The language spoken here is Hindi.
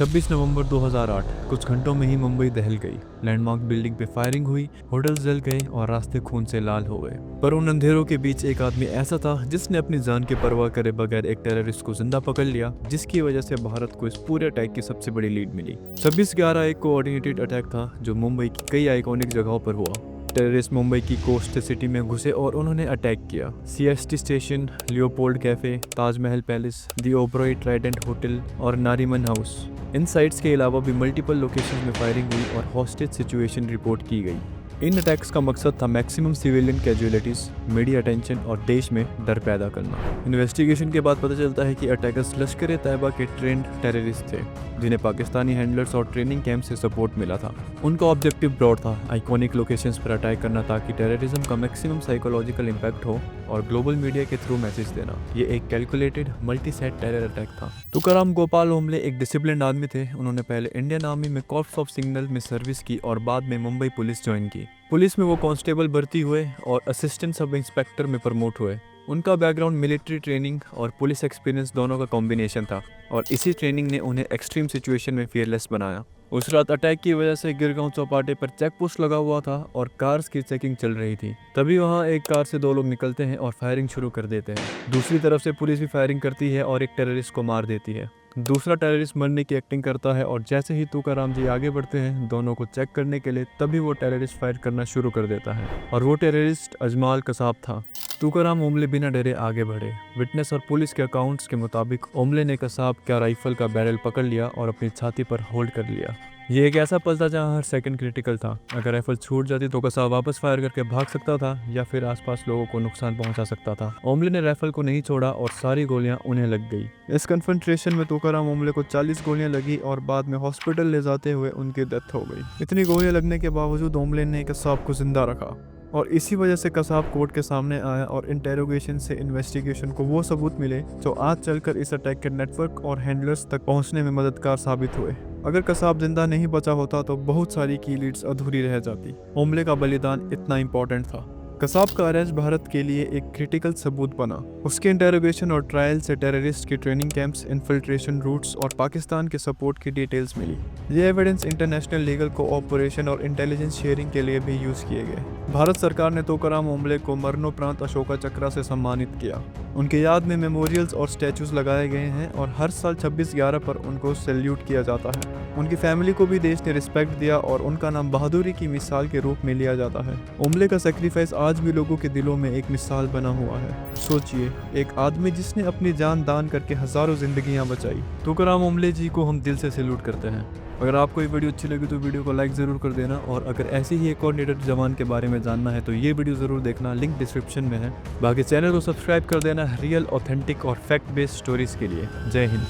26 नवंबर 2008 कुछ घंटों में ही मुंबई दहल गई। लैंडमार्क बिल्डिंग पे फायरिंग हुई, होटल्स जल गए और रास्ते खून से लाल हो गए। पर उन अंधेरों के बीच एक आदमी ऐसा था जिसने अपनी जान की परवाह करे बगैर एक टेररिस्ट को जिंदा पकड़ लिया, जिसकी वजह से भारत को इस पूरे अटैक की सबसे बड़ी लीड मिली। 26/11 एक कोऑर्डिनेटेड अटैक था जो मुंबई की कई आइकॉनिक जगहों पर हुआ। टेररिस्ट मुंबई की कोस्ट सिटी में घुसे और उन्होंने अटैक किया। CST station, Leopold cafe, Taj Mahal palace, the Oberoi Trident hotel और नारीमन हाउस। इन साइट्स के अलावा भी मल्टीपल लोकेशंस में फायरिंग हुई और हॉस्टेज सिचुएशन रिपोर्ट की गई। इन अटैक्स का मकसद था maximum civilian casualties, media attention और देश में डर पैदा करना। इन्वेस्टिगेशन के बाद पता चलता है कि अटैकर्स लश्कर ए तैयबा के ट्रेंड टेररिस्ट थे, जिन्हें पाकिस्तानी हैंडलर्स और ट्रेनिंग कैंप से सपोर्ट मिला था। उनका ऑब्जेक्टिव ब्रॉड था, आइकॉनिक लोकेशंस पर अटैक करना ताकि टेररिज्म का मैक्सिमम साइकोलॉजिकल इम्पैक्ट हो और ग्लोबल मीडिया के थ्रू मैसेज देना। ये एक calculated multi set terror attack था। तुकाराम गोपाल ओम्बले एक डिसिप्लिन्ड आदमी थे। उन्होंने पहले इंडियन आर्मी में कॉर्प्स ऑफ सिग्नल में सर्विस की और बाद में मुंबई पुलिस ज्वाइन की। पुलिस में वो कांस्टेबल भर्ती हुए और असिस्टेंट सब इंस्पेक्टर में प्रमोट हुए। उनका बैकग्राउंड मिलिट्री ट्रेनिंग और पुलिस एक्सपीरियंस दोनों का कॉम्बिनेशन था और इसी ट्रेनिंग ने उन्हें एक्सट्रीम सिचुएशन में फियरलेस बनाया। उस रात अटैक की वजह से गिरगांव चौपाटे पर चेक पोस्ट लगा हुआ था और कार्स की चेकिंग चल रही थी। तभी वहां एक कार से दो लोग निकलते हैं और फायरिंग शुरू कर देते हैं। दूसरी तरफ से पुलिस भी फायरिंग करती है और एक टेररिस्ट को मार देती है। दूसरा टेररिस्ट मरने की एक्टिंग करता है और जैसे ही तुकाराम जी आगे बढ़ते हैं दोनों को चेक करने के लिए, तभी वो टेररिस्ट फायर करना शुरू कर देता है और वो टेररिस्ट अजमाल कसाब था। तुकाराम ओम्बले बिना डरे आगे बढ़े। विटनेस और पुलिस के अकाउंट्स के मुताबिक ओम्बले ने कसाब का राइफल का बैरल पकड़ लिया और अपनी छाती पर होल्ड कर लिया। ये एक ऐसा पल था जहाँ हर सेकंड क्रिटिकल था। अगर राइफल छूट जाती तो कसाब वापस फायर करके भाग सकता था या फिर आसपास लोगों को नुकसान पहुंचा सकता था। ओम्बले ने राइफल को नहीं छोड़ा और सारी गोलियां उन्हें लग गई। इस कन्फ्रंटेशन में तुकाराम ओम्बले को 40 गोलियां लगी और बाद में हॉस्पिटल ले जाते हुए उनकी डेथ हो गई। इतनी गोलियां लगने के बावजूद ओम्बले ने कसाब को जिंदा रखा और इसी वजह से कसाब कोर्ट के सामने आया और इंटेरोगेशन से इन्वेस्टिगेशन को वो सबूत मिले जो आज चलकर इस अटैक के नेटवर्क और हैंडलर्स तक पहुंचने में मददगार साबित हुए। अगर कसाब जिंदा नहीं बचा होता तो बहुत सारी की लीड्स अधूरी रह जाती। ओम्बले का बलिदान इतना इंपॉर्टेंट था। कसाब का अरेस्ट भारत के लिए एक क्रिटिकल सबूत बना। उसके इंटेरोगेशन और ट्रायल से टेररिस्ट की ट्रेनिंग कैंप्स, इन्फिल्ट्रेशन रूट्स और पाकिस्तान के सपोर्ट की डिटेल्स मिली। ये एविडेंस इंटरनेशनल लीगल कोऑपरेशन और इंटेलिजेंस शेयरिंग के लिए भी यूज किए गए। भारत सरकार ने तुकाराम ओम्बले को मरणोपरांत अशोका चक्र से सम्मानित किया। उनके याद में मेमोरियल्स और स्टैचूज लगाए गए हैं और हर साल 26/11 पर उनको सैल्यूट किया जाता है। उनकी फैमिली को भी देश ने रिस्पेक्ट दिया और उनका नाम बहादुरी की मिसाल के रूप में लिया जाता है। ओम्बले का सेक्रीफाइस आज भी लोगों के दिलों में एक मिसाल बना हुआ है। सोचिए, एक आदमी जिसने अपनी जान दान करके हजारों जिंदगियां बचाई। तुकाराम ओम्बले जी को हम दिल से सैल्यूट करते हैं। अगर आपको ये वीडियो अच्छी लगी तो वीडियो को लाइक ज़रूर कर देना और अगर ऐसी ही एक और लेटेस्ट जवान के बारे में जानना है तो ये वीडियो ज़रूर देखना, लिंक डिस्क्रिप्शन में है। बाकी चैनल को सब्सक्राइब कर देना रियल, ऑथेंटिक और फैक्ट बेस्ड स्टोरीज के लिए। जय हिंद।